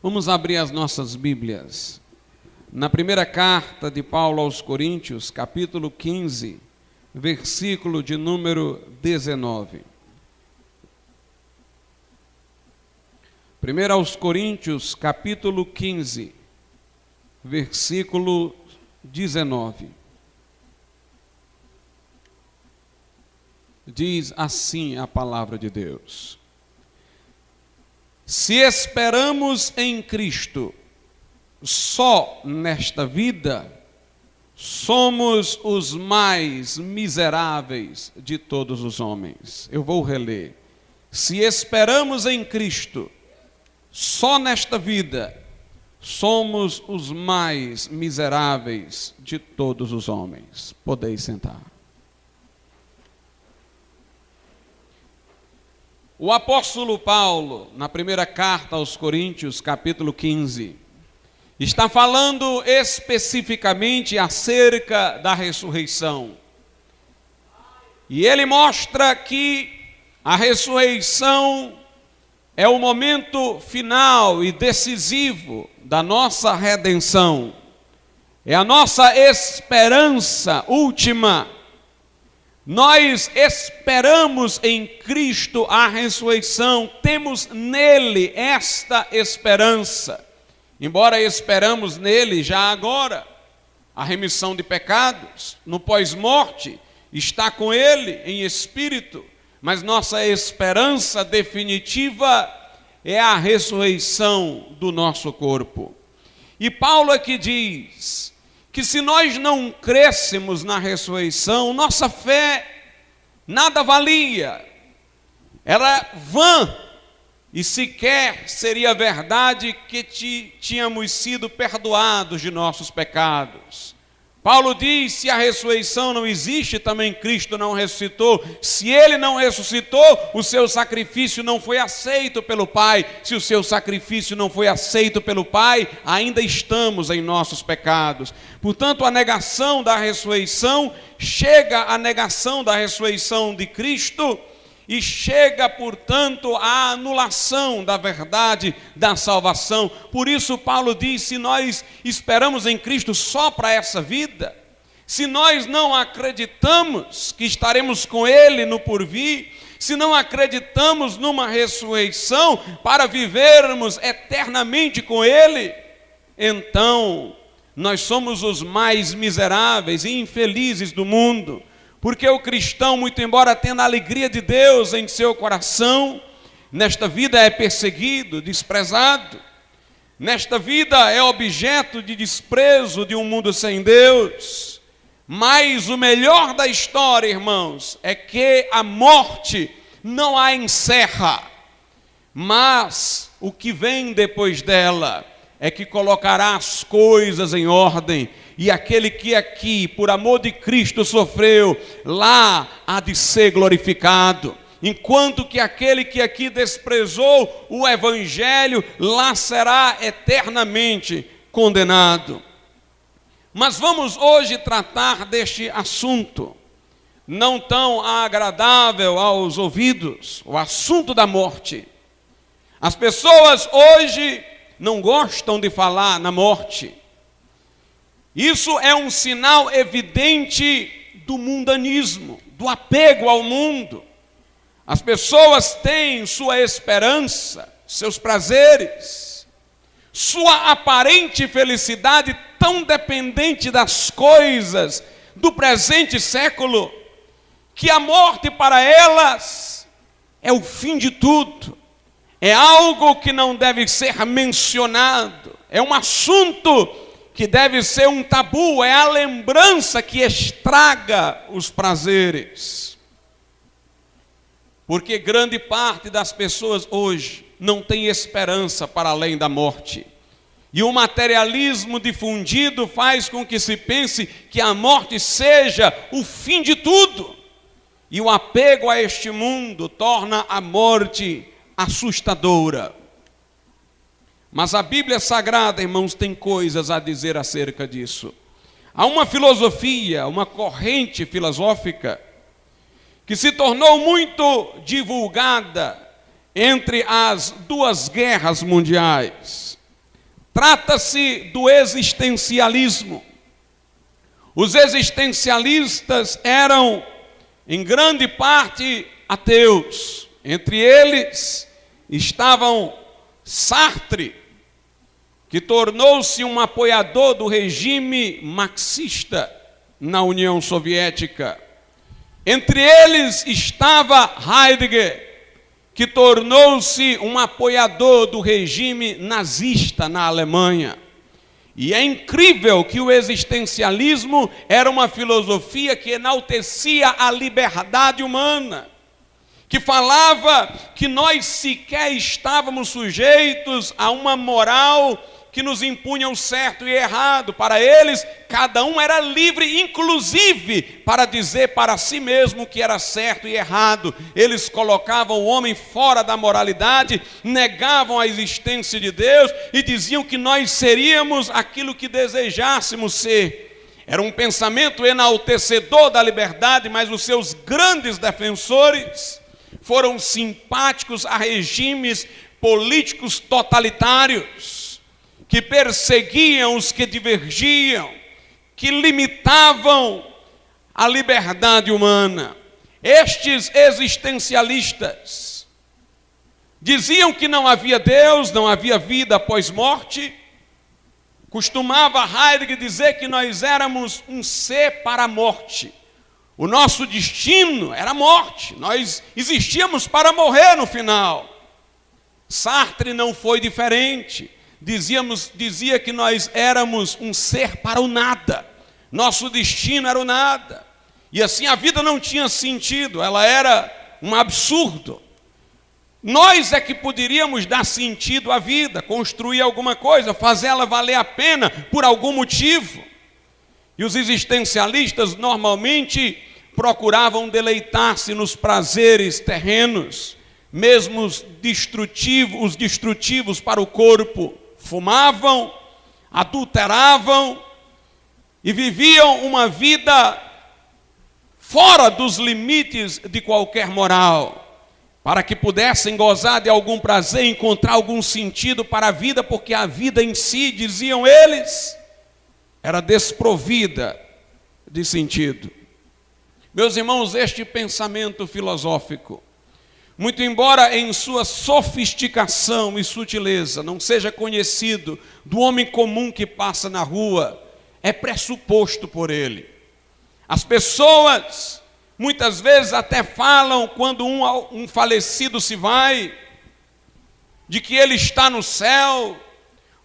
Vamos abrir as nossas Bíblias. Na primeira carta de Paulo aos Coríntios, capítulo 15, versículo de número 19. 1 aos Coríntios, capítulo 15, versículo 19. Diz assim a palavra de Deus: se esperamos em Cristo só nesta vida, somos os mais miseráveis de todos os homens. Eu vou reler. Se esperamos em Cristo só nesta vida, somos os mais miseráveis de todos os homens. Podeis sentar. O apóstolo Paulo, na primeira carta aos Coríntios, capítulo 15, está falando especificamente acerca da ressurreição. E ele mostra que a ressurreição é o momento final e decisivo da nossa redenção. É a nossa esperança última. Nós esperamos em Cristo a ressurreição, temos nele esta esperança. Embora esperamos nele já agora a remissão de pecados, no pós-morte, está com ele em espírito, mas nossa esperança definitiva é a ressurreição do nosso corpo. E Paulo aqui diz que se nós não crêssemos na ressurreição, nossa fé nada valia, era vã, e sequer seria verdade que tínhamos sido perdoados de nossos pecados. Paulo diz: se a ressurreição não existe, também Cristo não ressuscitou. Se ele não ressuscitou, o seu sacrifício não foi aceito pelo Pai. Se o seu sacrifício não foi aceito pelo Pai, ainda estamos em nossos pecados. Portanto, a negação da ressurreição, chega a negação da ressurreição de Cristo, e chega, portanto, a anulação da verdade da salvação. Por isso Paulo diz: se nós esperamos em Cristo só para essa vida, se nós não acreditamos que estaremos com Ele no porvir, se não acreditamos numa ressurreição para vivermos eternamente com Ele, então nós somos os mais miseráveis e infelizes do mundo. Porque o cristão, muito embora tenha a alegria de Deus em seu coração, nesta vida é perseguido, desprezado. Nesta vida é objeto de desprezo de um mundo sem Deus. Mas o melhor da história, irmãos, é que a morte não a encerra. Mas o que vem depois dela é que colocará as coisas em ordem. E aquele que aqui, por amor de Cristo, sofreu, lá há de ser glorificado. Enquanto que aquele que aqui desprezou o Evangelho, lá será eternamente condenado. Mas vamos hoje tratar deste assunto, não tão agradável aos ouvidos, o assunto da morte. As pessoas hoje não gostam de falar na morte. Isso é um sinal evidente do mundanismo, do apego ao mundo. As pessoas têm sua esperança, seus prazeres, sua aparente felicidade tão dependente das coisas do presente século, que a morte para elas é o fim de tudo. É algo que não deve ser mencionado, é um assunto que deve ser um tabu, é a lembrança que estraga os prazeres. Porque grande parte das pessoas hoje não tem esperança para além da morte. E o materialismo difundido faz com que se pense que a morte seja o fim de tudo. E o apego a este mundo torna a morte assustadora. Mas a Bíblia Sagrada, irmãos, tem coisas a dizer acerca disso. Há uma filosofia, uma corrente filosófica, que se tornou muito divulgada entre as duas guerras mundiais. Trata-se do existencialismo. Os existencialistas eram, em grande parte, ateus. Entre eles estavam Sartre, que tornou-se um apoiador do regime marxista na União Soviética. Entre eles estava Heidegger, que tornou-se um apoiador do regime nazista na Alemanha. E é incrível que o existencialismo era uma filosofia que enaltecia a liberdade humana, que falava que nós sequer estávamos sujeitos a uma moral que nos impunha o certo e errado. Para eles, cada um era livre, inclusive, para dizer para si mesmo que era certo e errado. Eles colocavam o homem fora da moralidade, negavam a existência de Deus e diziam que nós seríamos aquilo que desejássemos ser. Era um pensamento enaltecedor da liberdade, mas os seus grandes defensores foram simpáticos a regimes políticos totalitários, que perseguiam os que divergiam, que limitavam a liberdade humana. Estes existencialistas diziam que não havia Deus, não havia vida após morte. Costumava Heidegger dizer que nós éramos um ser para a morte. O nosso destino era a morte, nós existíamos para morrer no final. Sartre não foi diferente. Dizia que nós éramos um ser para o nada. Nosso destino era o nada. E assim a vida não tinha sentido, ela era um absurdo. Nós é que poderíamos dar sentido à vida, construir alguma coisa, fazê-la valer a pena por algum motivo. E os existencialistas normalmente procuravam deleitar-se nos prazeres terrenos, mesmo os destrutivos para o corpo. Fumavam, adulteravam e viviam uma vida fora dos limites de qualquer moral, para que pudessem gozar de algum prazer, encontrar algum sentido para a vida, porque a vida em si, diziam eles, era desprovida de sentido. Meus irmãos, este pensamento filosófico, muito embora em sua sofisticação e sutileza não seja conhecido do homem comum que passa na rua, é pressuposto por ele. As pessoas muitas vezes até falam, quando um falecido se vai, de que ele está no céu,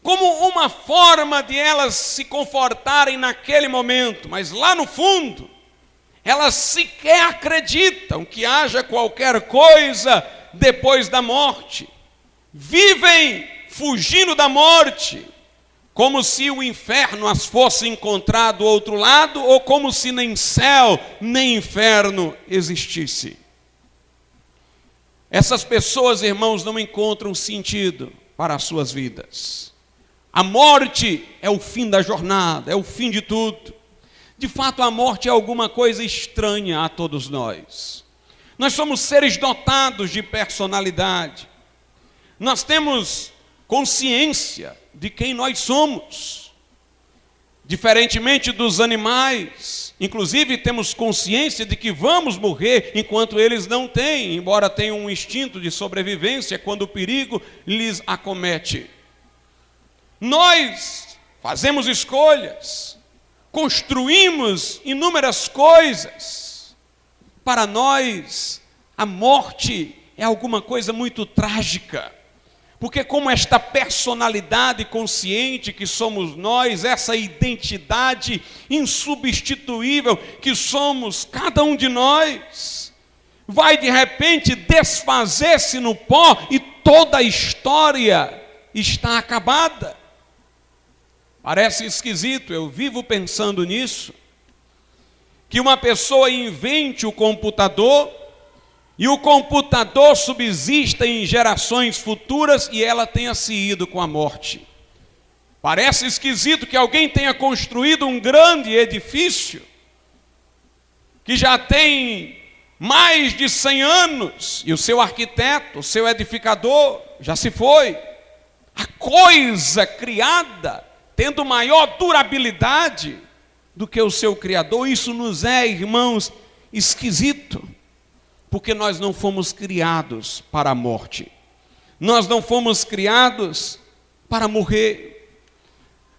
como uma forma de elas se confortarem naquele momento, mas lá no fundo, elas sequer acreditam que haja qualquer coisa depois da morte. Vivem fugindo da morte, como se o inferno as fosse encontrar do outro lado, ou como se nem céu nem inferno existisse. Essas pessoas, irmãos, não encontram sentido para as suas vidas. A morte é o fim da jornada, é o fim de tudo. De fato, a morte é alguma coisa estranha a todos nós. Nós somos seres dotados de personalidade. Nós temos consciência de quem nós somos. Diferentemente dos animais, inclusive temos consciência de que vamos morrer enquanto eles não têm, embora tenham um instinto de sobrevivência quando o perigo lhes acomete. Nós fazemos escolhas, construímos inúmeras coisas. Para nós, a morte é alguma coisa muito trágica, porque como esta personalidade consciente que somos nós, essa identidade insubstituível que somos cada um de nós, vai de repente desfazer-se no pó e toda a história está acabada. Parece esquisito, eu vivo pensando nisso, que uma pessoa invente o computador e o computador subsista em gerações futuras e ela tenha se ido com a morte. Parece esquisito que alguém tenha construído um grande edifício que já tem mais de 100 anos e o seu arquiteto, o seu edificador já se foi. a coisa criada tendo maior durabilidade do que o seu Criador. Isso nos é, irmãos, esquisito, porque nós não fomos criados para a morte. Nós não fomos criados para morrer.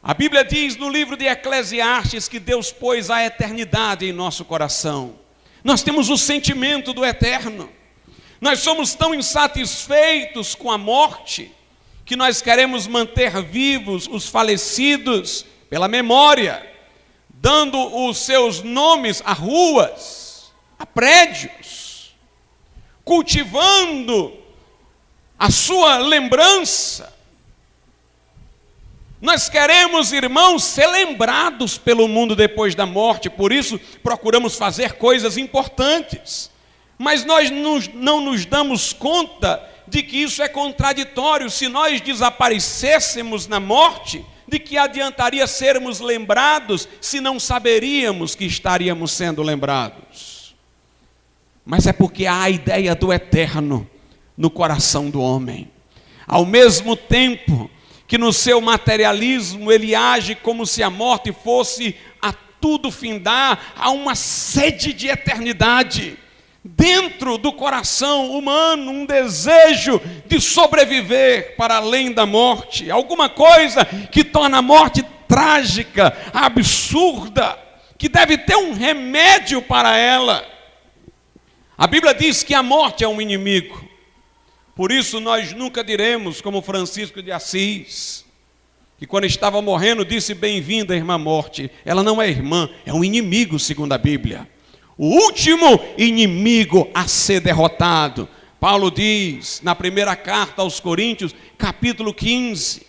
A Bíblia diz no livro de Eclesiastes que Deus pôs a eternidade em nosso coração. Nós temos o sentimento do eterno. Nós somos tão insatisfeitos com a morte que nós queremos manter vivos os falecidos pela memória, dando os seus nomes a ruas, a prédios, cultivando a sua lembrança. Nós queremos, irmãos, ser lembrados pelo mundo depois da morte, por isso procuramos fazer coisas importantes. Mas nós não nos damos conta de que isso é contraditório. Se nós desaparecêssemos na morte, de que adiantaria sermos lembrados se não saberíamos que estaríamos sendo lembrados? Mas é porque há a ideia do eterno no coração do homem. Ao mesmo tempo que no seu materialismo ele age como se a morte fosse a tudo findar, há uma sede de eternidade dentro do coração humano, um desejo de sobreviver para além da morte, alguma coisa que torna a morte trágica, absurda, que deve ter um remédio para ela. A Bíblia diz que a morte é um inimigo. Por isso nós nunca diremos, como Francisco de Assis, que quando estava morrendo disse: bem-vinda, irmã morte. Ela não é irmã, é um inimigo, segundo a Bíblia. O último inimigo a ser derrotado. Paulo diz na primeira carta aos Coríntios, capítulo 15.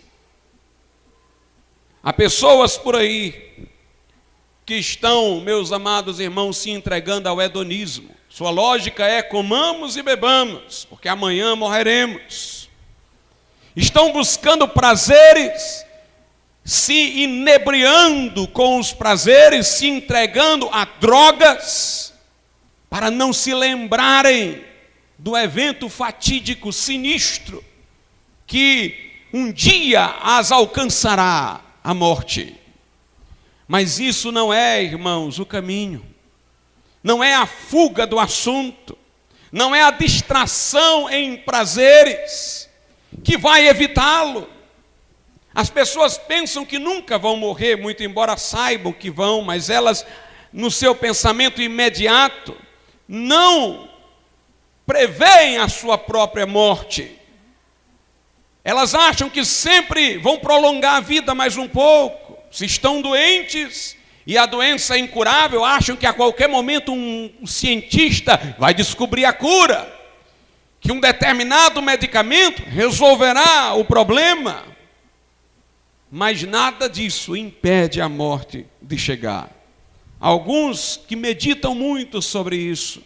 Há pessoas por aí que estão, meus amados irmãos, se entregando ao hedonismo. Sua lógica é: comamos e bebamos, porque amanhã morreremos. Estão buscando prazeres, se inebriando com os prazeres, se entregando a drogas, para não se lembrarem do evento fatídico, sinistro, que um dia as alcançará, a morte. Mas isso não é, irmãos, o caminho. Não é a fuga do assunto, não é a distração em prazeres que vai evitá-lo. As pessoas pensam que nunca vão morrer, muito embora saibam que vão, mas elas, no seu pensamento imediato, não preveem a sua própria morte. Elas acham que sempre vão prolongar a vida mais um pouco. Se estão doentes e a doença é incurável, acham que a qualquer momento um cientista vai descobrir a cura, que um determinado medicamento resolverá o problema. Mas nada disso impede a morte de chegar. Alguns que meditam muito sobre isso,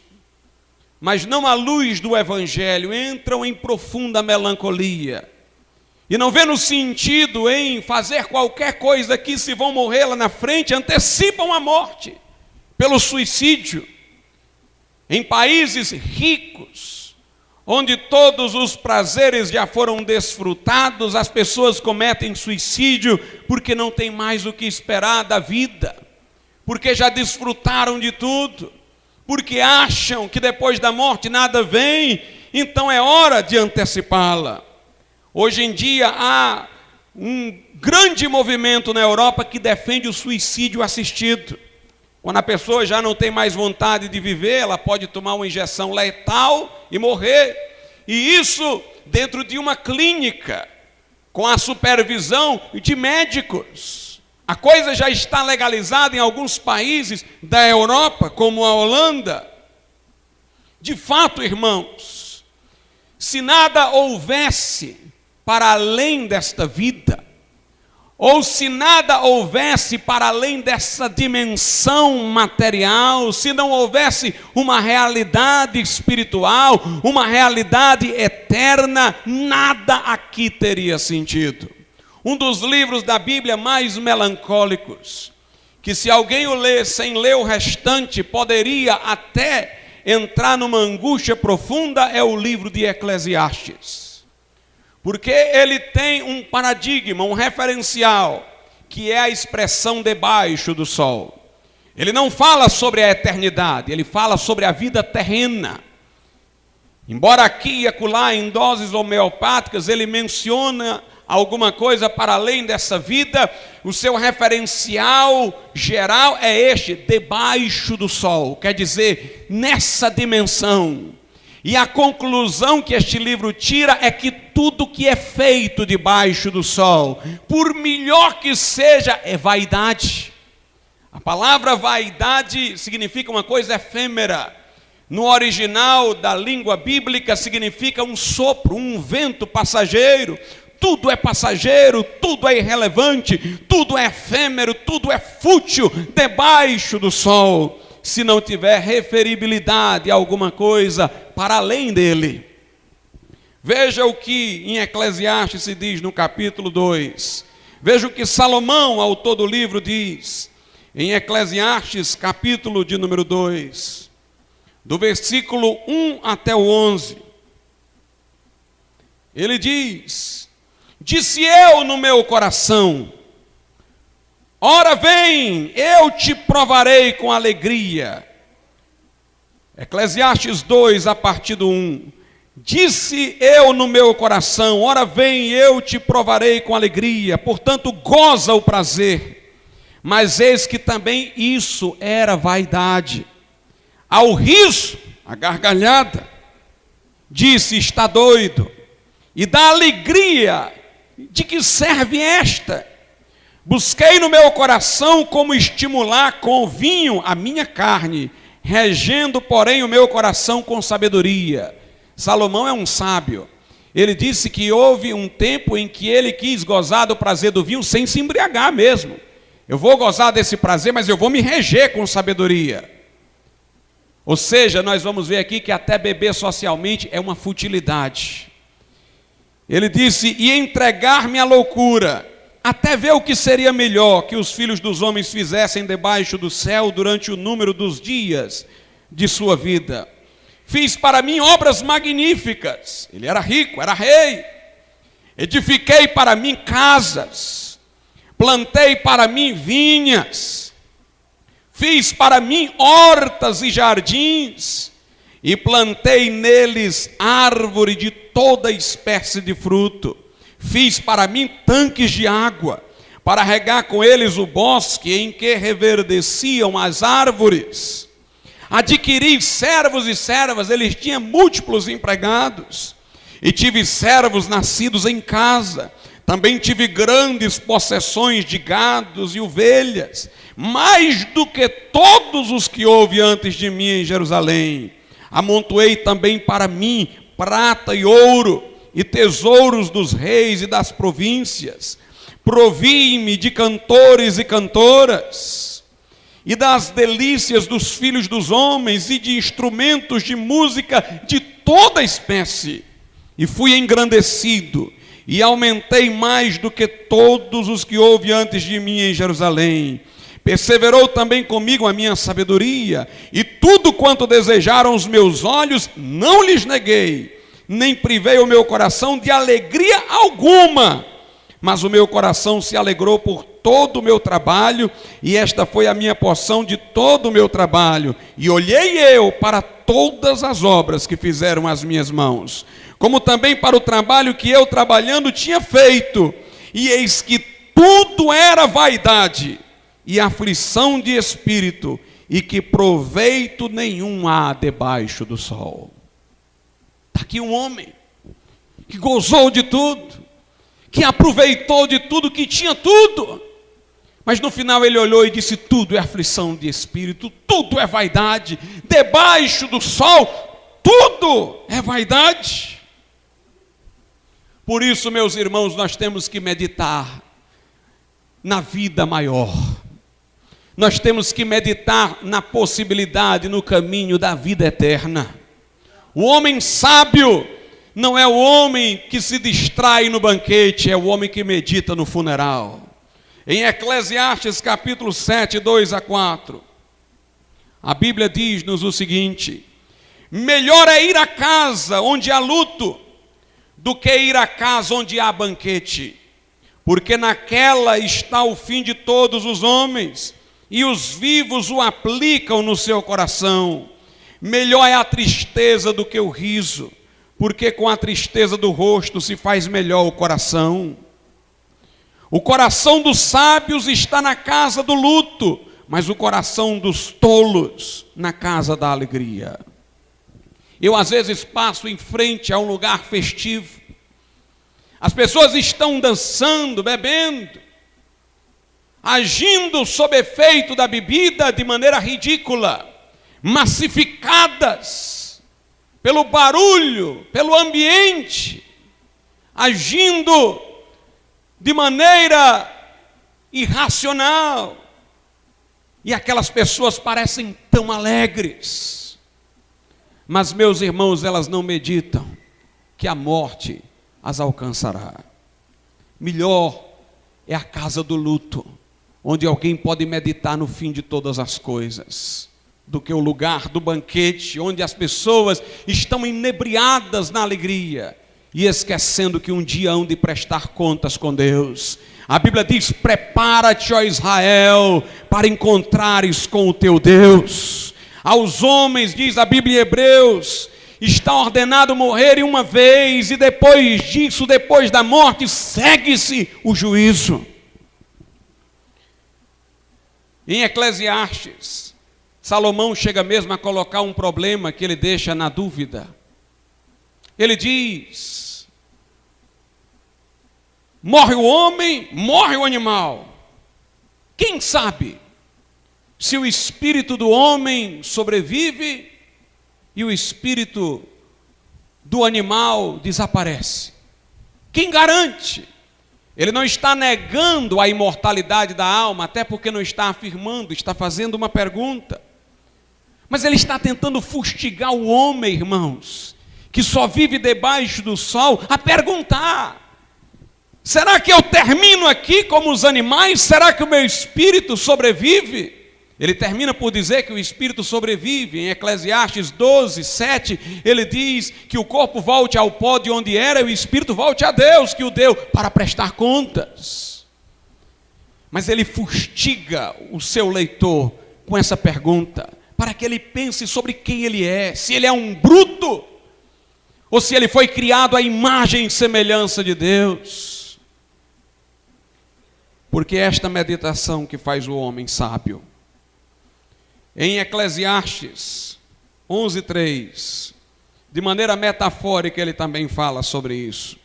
mas não à luz do Evangelho, entram em profunda melancolia. E não vendo sentido em fazer qualquer coisa que, se vão morrer lá na frente, antecipam a morte pelo suicídio. Em países ricos, onde todos os prazeres já foram desfrutados, as pessoas cometem suicídio porque não tem mais o que esperar da vida, porque já desfrutaram de tudo, porque acham que depois da morte nada vem, então é hora de antecipá-la. Hoje em dia há um grande movimento na Europa que defende o suicídio assistido. Quando a pessoa já não tem mais vontade de viver, ela pode tomar uma injeção letal e morrer. E isso dentro de uma clínica, com a supervisão de médicos. A coisa já está legalizada em alguns países da Europa, como a Holanda. De fato, irmãos, se nada houvesse para além desta vida, ou se nada houvesse para além dessa dimensão material, se não houvesse uma realidade espiritual, uma realidade eterna, nada aqui teria sentido. Um dos livros da Bíblia mais melancólicos, que se alguém o lê sem ler o restante, poderia até entrar numa angústia profunda, é o livro de Eclesiastes. Porque ele tem um paradigma, um referencial, que é a expressão debaixo do sol. Ele não fala sobre a eternidade, ele fala sobre a vida terrena. Embora aqui e acolá, em doses homeopáticas, ele menciona alguma coisa para além dessa vida, o seu referencial geral é este, debaixo do sol, quer dizer, nessa dimensão. E a conclusão que este livro tira é que tudo que é feito debaixo do sol, por melhor que seja, é vaidade. A palavra vaidade significa uma coisa efêmera. No original da língua bíblica significa um sopro, um vento passageiro. Tudo é passageiro, tudo é irrelevante, tudo é efêmero, tudo é fútil debaixo do sol, se não tiver referibilidade a alguma coisa para além dele. Veja o que em Eclesiastes se diz no capítulo 2. Veja o que Salomão, autor do livro, diz em Eclesiastes, capítulo de número 2, do versículo 1 até o 11. Ele diz: disse eu no meu coração, ora vem, eu te provarei com alegria. Eclesiastes 2, a partir do 1. Disse eu no meu coração, ora vem, eu te provarei com alegria, portanto goza o prazer. Mas eis que também isso era vaidade. Ao riso, a gargalhada, disse, está doido. E da alegria, de que serve esta? Busquei no meu coração como estimular com vinho a minha carne, regendo, porém, o meu coração com sabedoria. Salomão é um sábio. Ele disse que houve um tempo em que ele quis gozar do prazer do vinho sem se embriagar mesmo. Eu vou gozar desse prazer, mas eu vou me reger com sabedoria. Ou seja, nós vamos ver aqui que até beber socialmente é uma futilidade. Ele disse, e entregar-me à loucura, até ver o que seria melhor que os filhos dos homens fizessem debaixo do céu durante o número dos dias de sua vida. Fiz para mim obras magníficas. Ele era rico, era rei. Edifiquei para mim casas. Plantei para mim vinhas. Fiz para mim hortas e jardins. E plantei neles árvore de toda espécie de fruto. Fiz para mim tanques de água, para regar com eles o bosque em que reverdeciam as árvores. Adquiri servos e servas, eles tinham múltiplos empregados. E tive servos nascidos em casa. Também tive grandes possessões de gados e ovelhas, mais do que todos os que houve antes de mim em Jerusalém. Amontoei também para mim prata e ouro, e tesouros dos reis e das províncias. Provi-me de cantores e cantoras, e das delícias dos filhos dos homens, e de instrumentos de música de toda espécie. E fui engrandecido, e aumentei mais do que todos os que houve antes de mim em Jerusalém. Perseverou também comigo a minha sabedoria, e tudo quanto desejaram os meus olhos, não lhes neguei, nem privei o meu coração de alegria alguma. Mas o meu coração se alegrou por todo o meu trabalho, e esta foi a minha porção de todo o meu trabalho. E olhei eu para todas as obras que fizeram as minhas mãos, como também para o trabalho que eu trabalhando tinha feito. E eis que tudo era vaidade e aflição de espírito, e que proveito nenhum há debaixo do sol. Está aqui um homem que gozou de tudo, que aproveitou de tudo, que tinha tudo, mas no final ele olhou e disse, tudo é aflição de espírito, tudo é vaidade, debaixo do sol, tudo é vaidade. Por isso, meus irmãos, nós temos que meditar na vida maior. Nós temos que meditar na possibilidade, no caminho da vida eterna. O homem sábio não é o homem que se distrai no banquete, é o homem que medita no funeral. Em Eclesiastes capítulo 7, 2 a 4, a Bíblia diz-nos o seguinte: melhor é ir à casa onde há luto, do que ir à casa onde há banquete, porque naquela está o fim de todos os homens, e os vivos o aplicam no seu coração. Melhor é a tristeza do que o riso, porque com a tristeza do rosto se faz melhor o coração. O coração dos sábios está na casa do luto, mas o coração dos tolos na casa da alegria. Eu às vezes passo em frente a um lugar festivo. As pessoas estão dançando, bebendo, agindo sob efeito da bebida de maneira ridícula, massificadas pelo barulho, pelo ambiente, agindo de maneira irracional. E aquelas pessoas parecem tão alegres. Mas, meus irmãos, elas não meditam que a morte as alcançará. Melhor é a casa do luto, onde alguém pode meditar no fim de todas as coisas, do que o lugar do banquete, onde as pessoas estão inebriadas na alegria e esquecendo que um dia hão de prestar contas com Deus. A Bíblia diz: prepara-te, ó Israel, para encontrares com o teu Deus. Aos homens, diz a Bíblia em Hebreus, está ordenado morrerem uma vez, e depois disso, depois da morte, segue-se o juízo. Em Eclesiastes, Salomão chega mesmo a colocar um problema que ele deixa na dúvida. Ele diz: morre o homem, morre o animal. Quem sabe se o espírito do homem sobrevive e o espírito do animal desaparece? Quem garante? Ele não está negando a imortalidade da alma, até porque não está afirmando, está fazendo uma pergunta. Mas ele está tentando fustigar o homem, irmãos, que só vive debaixo do sol, a perguntar: será que eu termino aqui como os animais? Será que o meu espírito sobrevive? Ele termina por dizer que o espírito sobrevive. Em Eclesiastes 12, 7, ele diz que o corpo volte ao pó de onde era e o espírito volte a Deus, que o deu para prestar contas. Mas ele fustiga o seu leitor com essa pergunta, para que ele pense sobre quem ele é, se ele é um bruto, ou se ele foi criado à imagem e semelhança de Deus. Porque é esta meditação que faz o homem sábio. Em Eclesiastes 11:3, de maneira metafórica ele também fala sobre isso.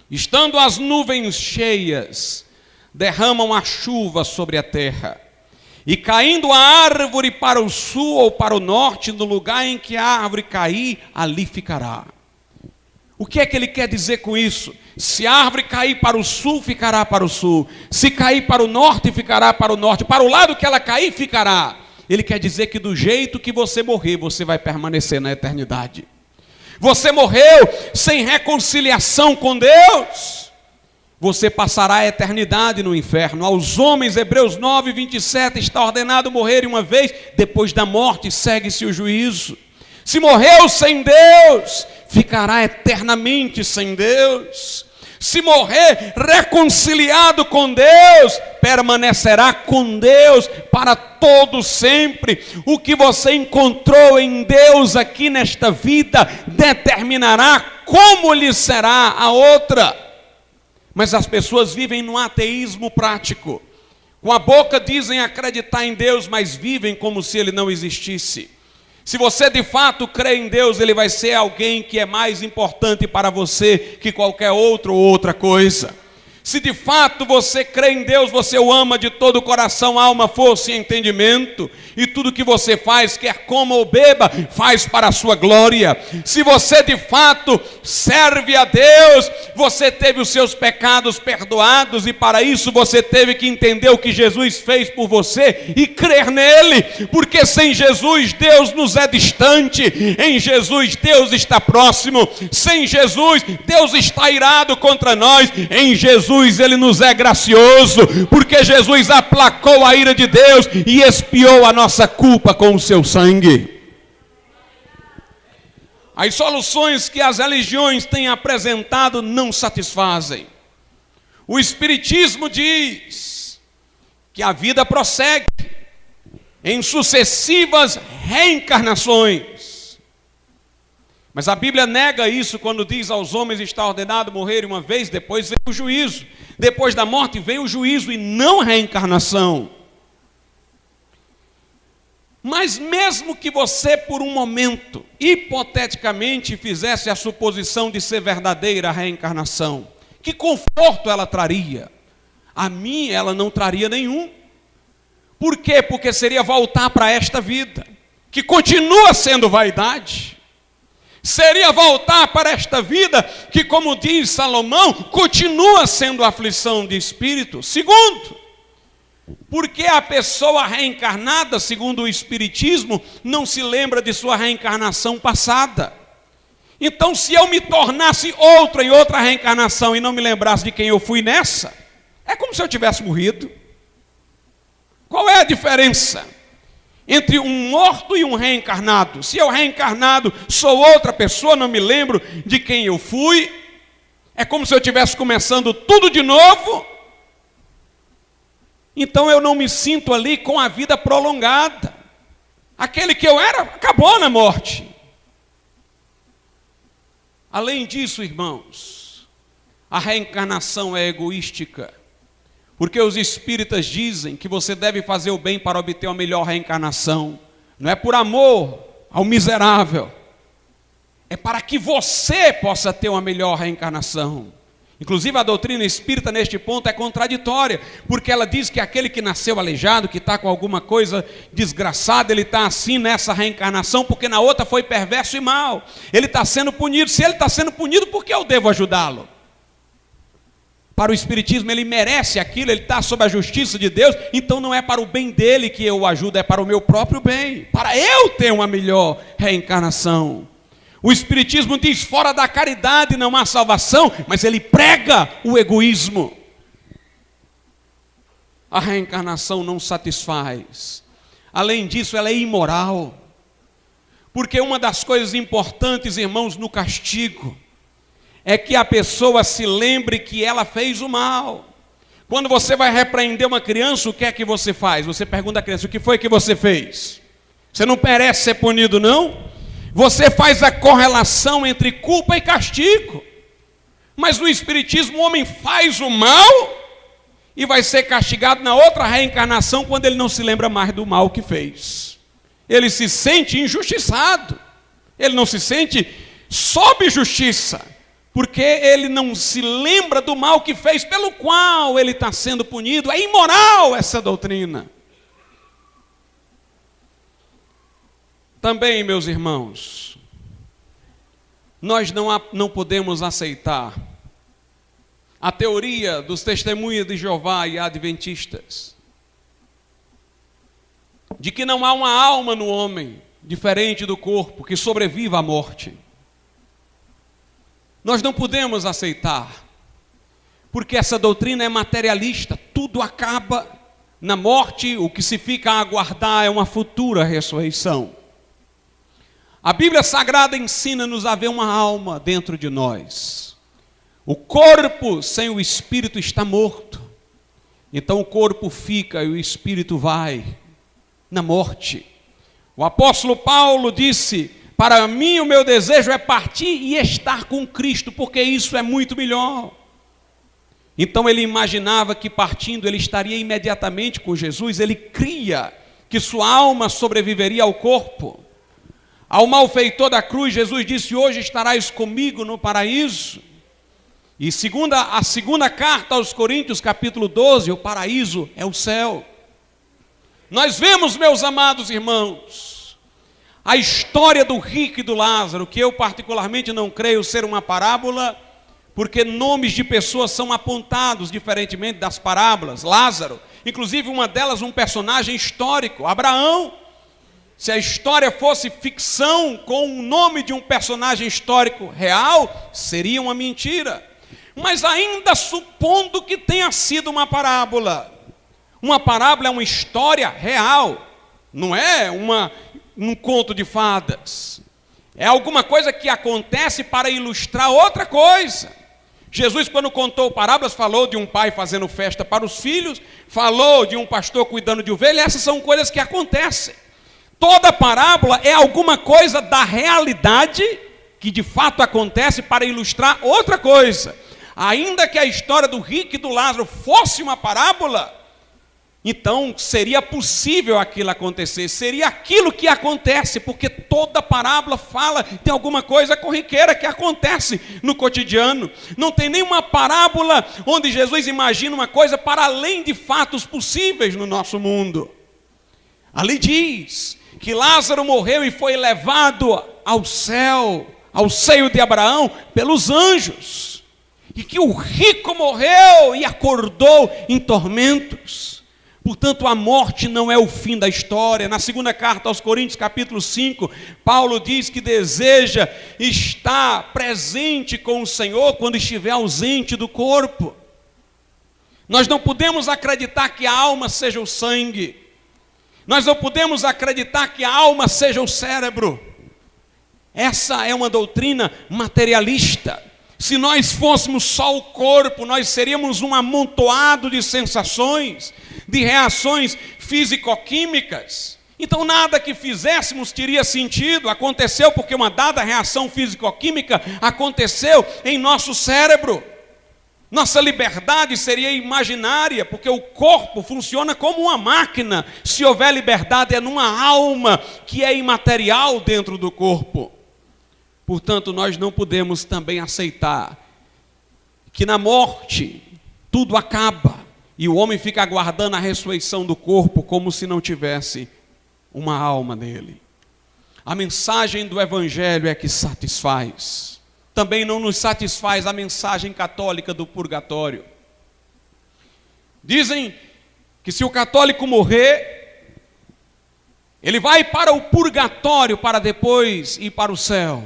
Estando as nuvens cheias, derramam a chuva sobre a terra, e caindo a árvore para o sul ou para o norte, no lugar em que a árvore cair, ali ficará. O que é que ele quer dizer com isso? Se a árvore cair para o sul, ficará para o sul. Se cair para o norte, ficará para o norte. Para o lado que ela cair, ficará. Ele quer dizer que do jeito que você morrer, você vai permanecer na eternidade. Você morreu sem reconciliação com Deus, você passará a eternidade no inferno. Aos homens, Hebreus 9, 27, está ordenado morrerem uma vez, depois da morte segue-se o juízo. Se morreu sem Deus, ficará eternamente sem Deus. Se morrer reconciliado com Deus, permanecerá com Deus para todo sempre. O que você encontrou em Deus aqui nesta vida determinará como lhe será a outra. Mas as pessoas vivem num ateísmo prático. Com a boca dizem acreditar em Deus, mas vivem como se ele não existisse. Se você de fato crê em Deus, ele vai ser alguém que é mais importante para você que qualquer outro ou outra coisa. Se de fato você crê em Deus, você o ama de todo o coração, alma, força e entendimento. E tudo que você faz, quer coma ou beba, faz para a sua glória. Se você de fato serve a Deus, você teve os seus pecados perdoados. E para isso você teve que entender o que Jesus fez por você e crer nele. Porque sem Jesus, Deus nos é distante. Em Jesus, Deus está próximo. Sem Jesus, Deus está irado contra nós. Em Jesus, ele nos é gracioso, porque Jesus aplacou a ira de Deus e expiou a nossa culpa com o seu sangue. As soluções que as religiões têm apresentado não satisfazem. O Espiritismo diz que a vida prossegue em sucessivas reencarnações. Mas a Bíblia nega isso quando diz aos homens está ordenado morrerem uma vez, depois vem o juízo. Depois da morte vem o juízo e não a reencarnação. Mas mesmo que você por um momento, hipoteticamente, fizesse a suposição de ser verdadeira a reencarnação, que conforto ela traria? A mim ela não traria nenhum. Por quê? Porque seria voltar para esta vida, que continua sendo vaidade. Seria voltar para esta vida, que como diz Salomão, continua sendo aflição de espírito. Segundo, porque a pessoa reencarnada, segundo o Espiritismo, não se lembra de sua reencarnação passada. Então, se eu me tornasse outro em outra reencarnação e não me lembrasse de quem eu fui nessa, é como se eu tivesse morrido. Qual é a diferença entre um morto e um reencarnado? Se eu reencarnado sou outra pessoa, não me lembro de quem eu fui, é como se eu estivesse começando tudo de novo. Então eu não me sinto ali com a vida prolongada. Aquele que eu era acabou na morte. Além disso, irmãos, a reencarnação é egoística, porque os espíritas dizem que você deve fazer o bem para obter uma melhor reencarnação. Não é por amor ao miserável, é para que você possa ter uma melhor reencarnação. Inclusive a doutrina espírita neste ponto é contraditória, porque ela diz que aquele que nasceu aleijado, que está com alguma coisa desgraçada, ele está assim nessa reencarnação, porque na outra foi perverso e mau. Ele está sendo punido. Se ele está sendo punido, por que eu devo ajudá-lo? Para o Espiritismo ele merece aquilo, ele está sob a justiça de Deus, então não é para o bem dele que eu o ajudo, é para o meu próprio bem, para eu ter uma melhor reencarnação. O Espiritismo diz, fora da caridade não há salvação, mas ele prega o egoísmo. A reencarnação não satisfaz. Além disso, ela é imoral. Porque uma das coisas importantes, irmãos, no castigo, é que a pessoa se lembre que ela fez o mal. Quando você vai repreender uma criança, o que é que você faz? Você pergunta à criança, o que foi que você fez? Você não merece ser punido, não? Você faz a correlação entre culpa e castigo. Mas no Espiritismo o homem faz o mal e vai ser castigado na outra reencarnação quando ele não se lembra mais do mal que fez. Ele se sente injustiçado. Ele não se sente sob justiça, porque ele não se lembra do mal que fez, pelo qual ele está sendo punido. É imoral essa doutrina. Também, meus irmãos, nós não podemos aceitar a teoria dos testemunhas de Jeová e adventistas, de que não há uma alma no homem, diferente do corpo, que sobreviva à morte. Nós não podemos aceitar, porque essa doutrina é materialista, tudo acaba na morte, o que se fica a aguardar é uma futura ressurreição. A Bíblia Sagrada ensina-nos a ver uma alma dentro de nós. O corpo sem o espírito está morto. Então o corpo fica e o espírito vai na morte. O apóstolo Paulo disse, para mim o meu desejo é partir e estar com Cristo, porque isso é muito melhor. Então ele imaginava que partindo ele estaria imediatamente com Jesus, ele cria que sua alma sobreviveria ao corpo. Ao malfeitor da cruz, Jesus disse, hoje estarás comigo no paraíso. E a segunda carta aos Coríntios, capítulo 12, o paraíso é o céu. Nós vemos, meus amados irmãos, a história do rico e do Lázaro, que eu particularmente não creio ser uma parábola, porque nomes de pessoas são apontados diferentemente das parábolas. Lázaro, inclusive uma delas um personagem histórico, Abraão. Se a história fosse ficção com o nome de um personagem histórico real, seria uma mentira. Mas ainda supondo que tenha sido uma parábola é uma história real, não é um conto de fadas. É alguma coisa que acontece para ilustrar outra coisa. Jesus, quando contou parábolas, falou de um pai fazendo festa para os filhos, falou de um pastor cuidando de ovelha. Essas são coisas que acontecem. Toda parábola é alguma coisa da realidade que de fato acontece para ilustrar outra coisa. Ainda que a história do rico e do Lázaro fosse uma parábola, então seria possível aquilo acontecer, seria aquilo que acontece, porque toda parábola fala de alguma coisa corriqueira que acontece no cotidiano. Não tem nenhuma parábola onde Jesus imagina uma coisa para além de fatos possíveis no nosso mundo. Ali diz que Lázaro morreu e foi levado ao céu, ao seio de Abraão, pelos anjos, e que o rico morreu e acordou em tormentos. Portanto, a morte não é o fim da história. Na segunda carta aos Coríntios, capítulo 5, Paulo diz que deseja estar presente com o Senhor quando estiver ausente do corpo. Nós não podemos acreditar que a alma seja o sangue. Nós não podemos acreditar que a alma seja o cérebro. Essa é uma doutrina materialista. Se nós fôssemos só o corpo, nós seríamos um amontoado de sensações, de reações físico-químicas. Então nada que fizéssemos teria sentido. Aconteceu porque uma dada reação físico-química aconteceu em nosso cérebro. Nossa liberdade seria imaginária, porque o corpo funciona como uma máquina. Se houver liberdade é numa alma que é imaterial dentro do corpo. Portanto, nós não podemos também aceitar que na morte tudo acaba e o homem fica aguardando a ressurreição do corpo como se não tivesse uma alma nele. A mensagem do Evangelho é que satisfaz. Também não nos satisfaz a mensagem católica do purgatório. Dizem que se o católico morrer, ele vai para o purgatório para depois ir para o céu.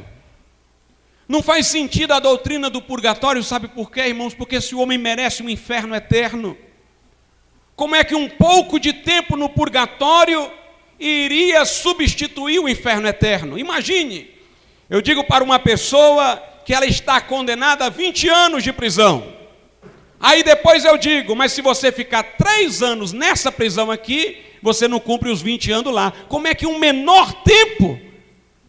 Não faz sentido a doutrina do purgatório, sabe por quê, irmãos? Porque se o homem merece um inferno eterno, como é que um pouco de tempo no purgatório iria substituir o inferno eterno? Imagine, eu digo para uma pessoa que ela está condenada a 20 anos de prisão. Aí depois eu digo, mas se você ficar 3 anos nessa prisão aqui, você não cumpre os 20 anos lá. Como é que um menor tempo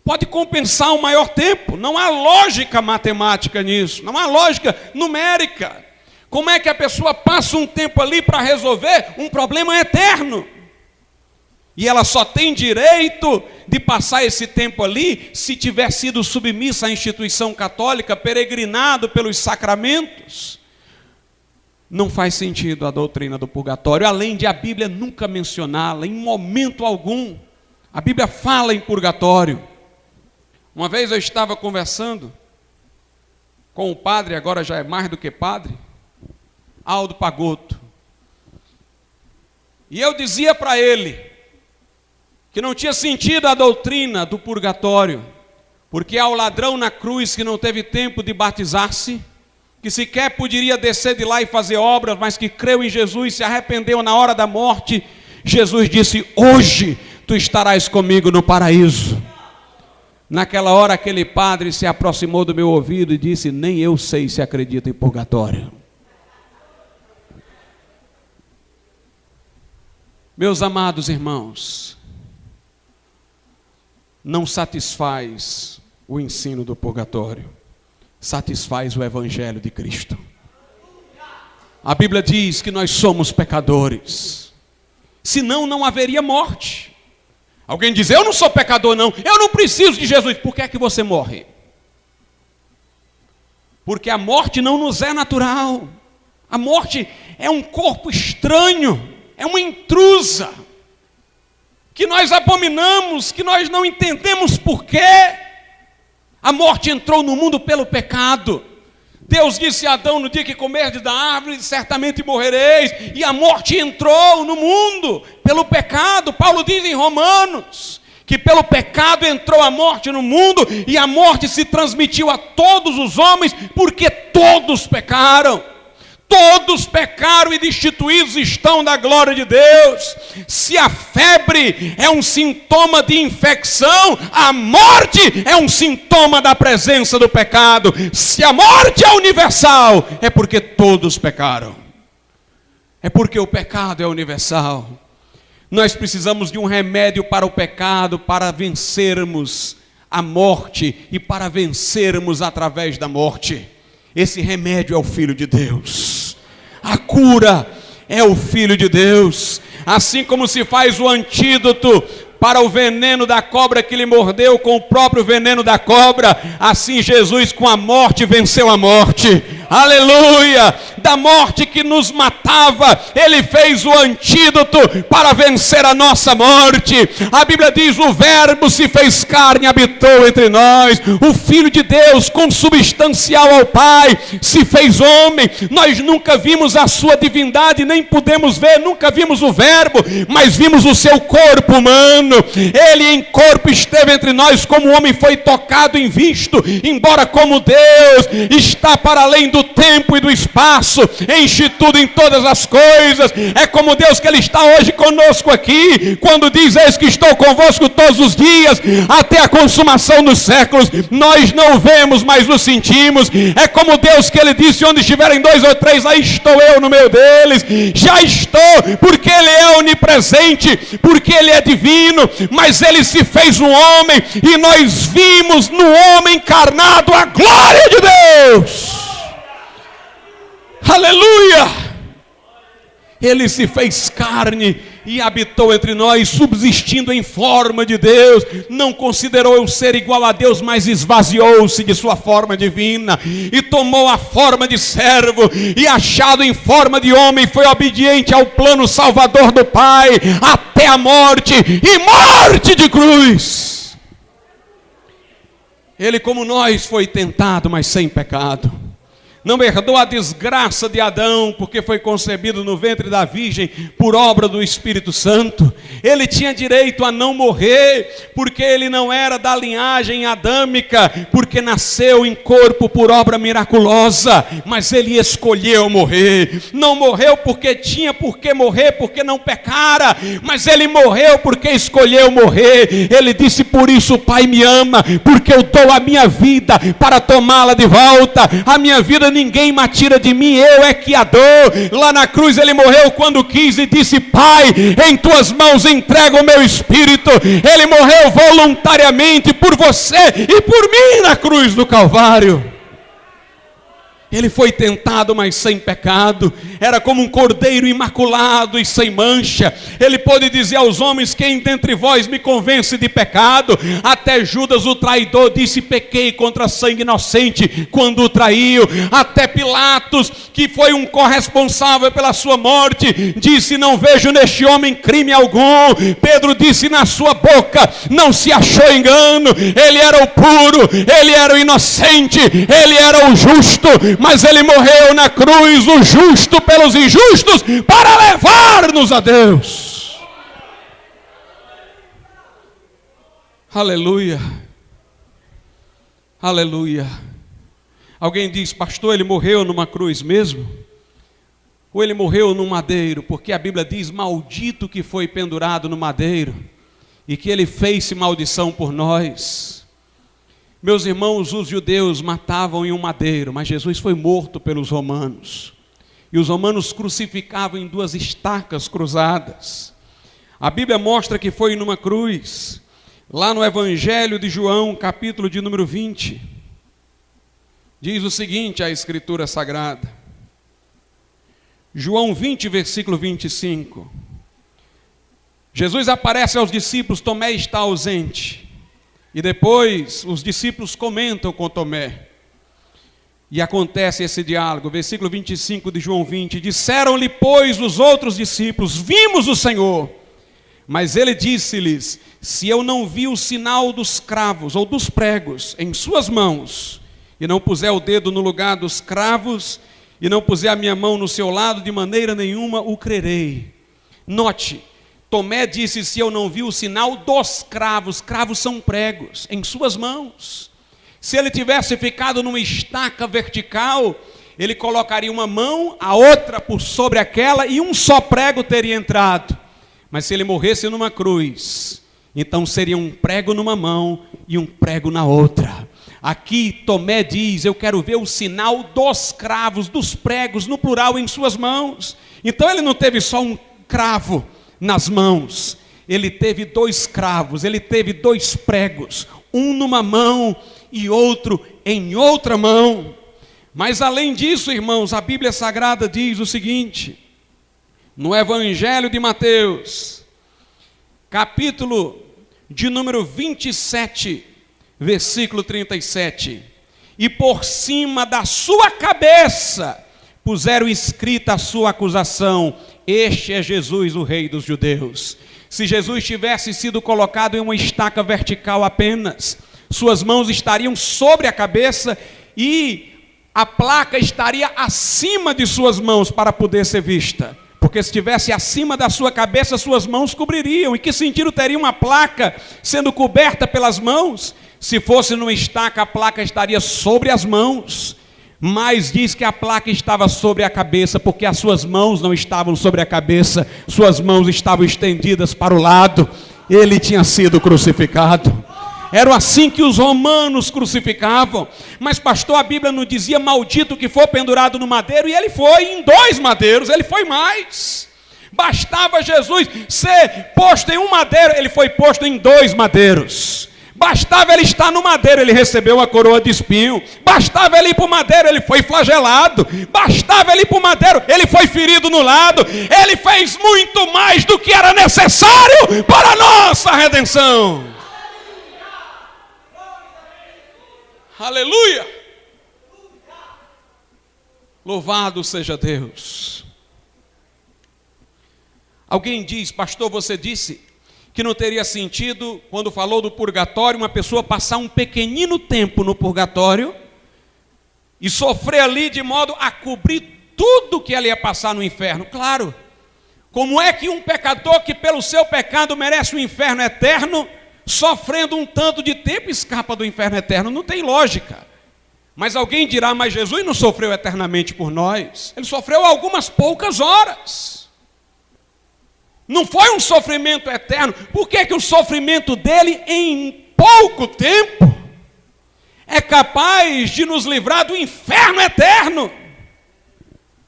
pode compensar um maior tempo? Não há lógica matemática nisso, não há lógica numérica. Como é que a pessoa passa um tempo ali para resolver um problema eterno? E ela só tem direito de passar esse tempo ali se tiver sido submissa à instituição católica, peregrinado pelos sacramentos. Não faz sentido a doutrina do purgatório, além de a Bíblia nunca mencioná-la, em momento algum. A Bíblia fala em purgatório. Uma vez eu estava conversando com o padre, agora já é mais do que padre, Aldo Pagotto. E eu dizia para ele que não tinha sentido a doutrina do purgatório, porque há o ladrão na cruz que não teve tempo de batizar-se, que sequer poderia descer de lá e fazer obras, mas que creu em Jesus, se arrependeu na hora da morte. Jesus disse: hoje tu estarás comigo no paraíso. Naquela hora aquele padre se aproximou do meu ouvido e disse: nem eu sei se acredita em purgatório. Meus amados irmãos, não satisfaz o ensino do purgatório, satisfaz o Evangelho de Cristo. A Bíblia diz que nós somos pecadores, senão não haveria morte. Alguém diz: eu não sou pecador não, eu não preciso de Jesus. Por que é que você morre? Porque a morte não nos é natural. A morte é um corpo estranho, é uma intrusa, que nós abominamos, que nós não entendemos por quê. A morte entrou no mundo pelo pecado. Deus disse a Adão: no dia que comerdes da árvore, certamente morrereis. E a morte entrou no mundo pelo pecado. Paulo diz em Romanos que pelo pecado entrou a morte no mundo, e a morte se transmitiu a todos os homens, porque todos pecaram. Todos pecaram e destituídos estão da glória de Deus. Se a febre é um sintoma de infecção, a morte é um sintoma da presença do pecado. Se a morte é universal, é porque todos pecaram. É porque o pecado é universal. Nós precisamos de um remédio para o pecado, para vencermos a morte e para vencermos através da morte. Esse remédio é o Filho de Deus. A cura é o Filho de Deus. Assim como se faz o antídoto para o veneno da cobra que lhe mordeu com o próprio veneno da cobra, assim Jesus com a morte venceu a morte. Aleluia! Da morte que nos matava, Ele fez o antídoto para vencer a nossa morte. A Bíblia diz: o Verbo se fez carne e habitou entre nós. O Filho de Deus, consubstancial ao Pai, se fez homem. Nós nunca vimos a sua divindade, nem pudemos ver, nunca vimos o Verbo, mas vimos o seu corpo humano. Ele em corpo esteve entre nós, como o homem foi tocado em visto, embora como Deus está para além do tempo e do espaço, enche tudo em todas as coisas. É como Deus que Ele está hoje conosco aqui, quando diz: eis que estou convosco todos os dias, até a consumação dos séculos. Nós não vemos, mas nos sentimos. É como Deus que Ele disse: onde estiverem 2 ou 3, aí estou eu no meio deles. Já estou, porque Ele é onipresente, porque Ele é divino, mas Ele se fez um homem, e nós vimos no homem encarnado a glória de Deus. Aleluia! Ele se fez carne e habitou entre nós, subsistindo em forma de Deus. Não considerou o ser igual a Deus, mas esvaziou-se de sua forma divina e tomou a forma de servo, e achado em forma de homem, foi obediente ao plano salvador do Pai, até a morte, e morte de cruz. Ele, como nós, foi tentado, mas sem pecado. Não herdou a desgraça de Adão, porque foi concebido no ventre da virgem por obra do Espírito Santo. Ele tinha direito a não morrer, porque ele não era da linhagem adâmica, porque nasceu em corpo por obra miraculosa, mas ele escolheu morrer. Não morreu porque tinha por que morrer, porque não pecara, mas ele morreu porque escolheu morrer. Ele disse: por isso o Pai me ama, porque eu dou a minha vida para tomá-la de volta. A minha vida ninguém me tira de mim, eu é que a dou. Lá na cruz ele morreu quando quis e disse: Pai, em tuas mãos entrego o meu espírito. Ele morreu voluntariamente por você e por mim na cruz do Calvário. Ele foi tentado, mas sem pecado. Era como um cordeiro imaculado e sem mancha. Ele pôde dizer aos homens: quem dentre vós me convence de pecado? Até Judas, o traidor, disse: pequei contra sangue inocente, quando o traiu. Até Pilatos, que foi um corresponsável pela sua morte, disse: não vejo neste homem crime algum. Pedro disse: na sua boca não se achou engano. Ele era o puro, ele era o inocente, ele era o justo, mas ele morreu na cruz, o justo pelos injustos, para levar-nos a Deus. Aleluia, aleluia. Alguém diz: pastor, ele morreu numa cruz mesmo? Ou ele morreu num madeiro? Porque a Bíblia diz: maldito que foi pendurado no madeiro, e que ele fez maldição por nós. Meus irmãos, os judeus matavam em um madeiro, mas Jesus foi morto pelos romanos. E os romanos crucificavam em 2 estacas cruzadas. A Bíblia mostra que foi numa cruz. Lá no Evangelho de João, capítulo de número 20, diz o seguinte a Escritura Sagrada. João 20, versículo 25. Jesus aparece aos discípulos, Tomé está ausente. E depois os discípulos comentam com Tomé. E acontece esse diálogo, versículo 25 de João 20. Disseram-lhe, pois, os outros discípulos: vimos o Senhor. Mas ele disse-lhes: se eu não vi o sinal dos cravos ou dos pregos em suas mãos, e não puser o dedo no lugar dos cravos, e não puser a minha mão no seu lado, de maneira nenhuma o crerei. Note, Tomé disse: se eu não vi o sinal dos cravos, cravos são pregos, em suas mãos. Se ele tivesse ficado numa estaca vertical, ele colocaria uma mão, a outra por sobre aquela, e um só prego teria entrado. Mas se ele morresse numa cruz, então seria um prego numa mão e um prego na outra. Aqui Tomé diz: eu quero ver o sinal dos cravos, dos pregos, no plural, em suas mãos. Então ele não teve só um cravo nas mãos, ele teve 2 cravos, ele teve 2 pregos, um numa mão e outro em outra mão. Mas além disso, irmãos, a Bíblia Sagrada diz o seguinte, no Evangelho de Mateus, capítulo de número 27, versículo 37, e por cima da sua cabeça puseram escrita a sua acusação: este é Jesus, o Rei dos Judeus. Se Jesus tivesse sido colocado em uma estaca vertical apenas, suas mãos estariam sobre a cabeça e a placa estaria acima de suas mãos para poder ser vista. Porque se estivesse acima da sua cabeça, suas mãos cobririam. E que sentido teria uma placa sendo coberta pelas mãos? Se fosse numa estaca, a placa estaria sobre as mãos. Mas diz que a placa estava sobre a cabeça, porque as suas mãos não estavam sobre a cabeça, suas mãos estavam estendidas para o lado. Ele tinha sido crucificado. Era assim que os romanos crucificavam. Mas pastor, a Bíblia não dizia maldito que for pendurado no madeiro, e ele foi em 2 madeiros, ele foi mais. Bastava Jesus ser posto em um madeiro, ele foi posto em 2 madeiros. Bastava ele estar no madeiro, ele recebeu a coroa de espinho. Bastava ele ir para o madeiro, ele foi flagelado. Bastava ele ir para o madeiro, ele foi ferido no lado. Ele fez muito mais do que era necessário para a nossa redenção. Aleluia! Louvado seja Deus. Alguém diz: pastor, você disse que não teria sentido, quando falou do purgatório, uma pessoa passar um pequenino tempo no purgatório e sofrer ali de modo a cobrir tudo que ela ia passar no inferno. Claro, como é que um pecador que pelo seu pecado merece um inferno eterno, sofrendo um tanto de tempo, escapa do inferno eterno? Não tem lógica. Mas alguém dirá: mas Jesus não sofreu eternamente por nós, ele sofreu algumas poucas horas. Não foi um sofrimento eterno. Por que que o sofrimento dele em pouco tempo é capaz de nos livrar do inferno eterno?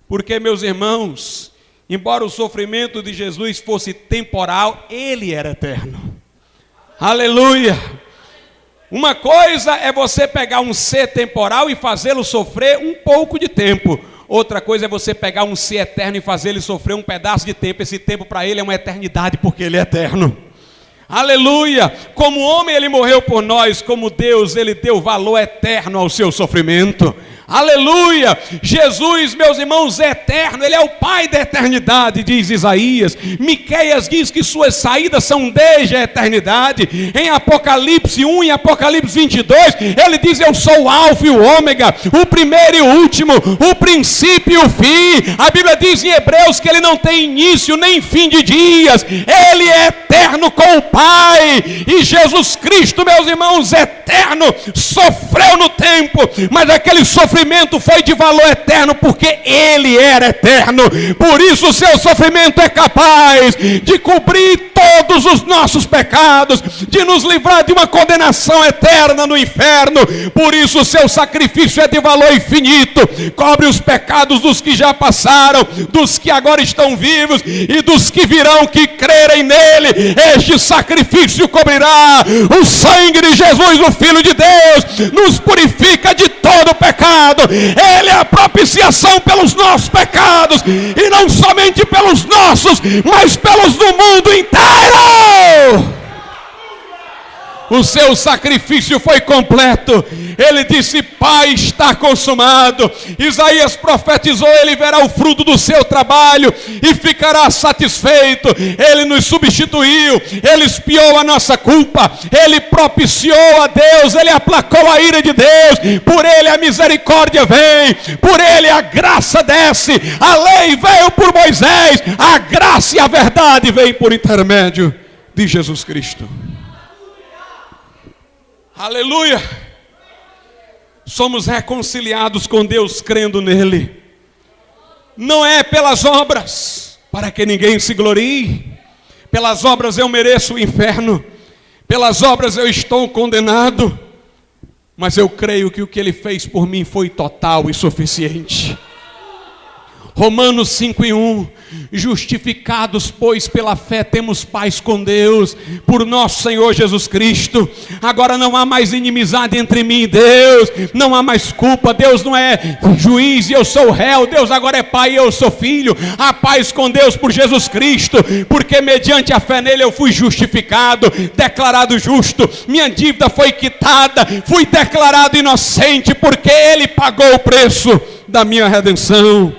Porque, meus irmãos, embora o sofrimento de Jesus fosse temporal, ele era eterno. Aleluia! Uma coisa é você pegar um ser temporal e fazê-lo sofrer um pouco de tempo. Outra coisa é você pegar um ser eterno e fazer ele sofrer um pedaço de tempo. Esse tempo para ele é uma eternidade, porque ele é eterno. Aleluia! Como homem ele morreu por nós, como Deus ele deu valor eterno ao seu sofrimento. Aleluia! Jesus, meus irmãos, é eterno, ele é o Pai da eternidade, diz Isaías. Miqueias diz que suas saídas são desde a eternidade. Em Apocalipse 1 e Apocalipse 22, ele diz: eu sou o alfa e o ômega, o primeiro e o último, o princípio e o fim. A Bíblia diz em Hebreus que ele não tem início nem fim de dias, ele é eterno com o Pai. E Jesus Cristo, meus irmãos, eterno, sofreu no tempo, mas aquele sofrimento foi de valor eterno, porque ele era eterno. Por isso o seu sofrimento é capaz de cobrir todos os nossos pecados, de nos livrar de uma condenação eterna no inferno. Por isso o seu sacrifício é de valor infinito, cobre os pecados dos que já passaram, dos que agora estão vivos e dos que virão, que crerem nele. Este sacrifício cobrirá. O sangue de Jesus, o Filho de Deus, nos purifica de todo o pecado. Ele é a propiciação pelos nossos pecados, e não somente pelos nossos, mas pelos do mundo inteiro. O seu sacrifício foi completo. Ele disse: Pai, está consumado. Isaías profetizou: ele verá o fruto do seu trabalho e ficará satisfeito. Ele nos substituiu, ele expiou a nossa culpa, ele propiciou a Deus, ele aplacou a ira de Deus. Por ele a misericórdia vem, por ele a graça desce. A lei veio por Moisés, a graça e a verdade vem por intermédio de Jesus Cristo. Aleluia! somos reconciliados com Deus crendo nele. Não é pelas obras, para que ninguém se glorie. Pelas obras eu mereço o inferno, pelas obras eu estou condenado, mas eu creio que o que ele fez por mim foi total e suficiente. Romanos 5:1, justificados, pois, pela fé temos paz com Deus, por nosso Senhor Jesus Cristo. Agora não há mais inimizade entre mim e Deus, não há mais culpa. Deus não é juiz e eu sou réu, Deus agora é pai e eu sou filho. Há paz com Deus por Jesus Cristo, porque mediante a fé nele eu fui justificado, declarado justo, minha dívida foi quitada, fui declarado inocente, porque ele pagou o preço da minha redenção.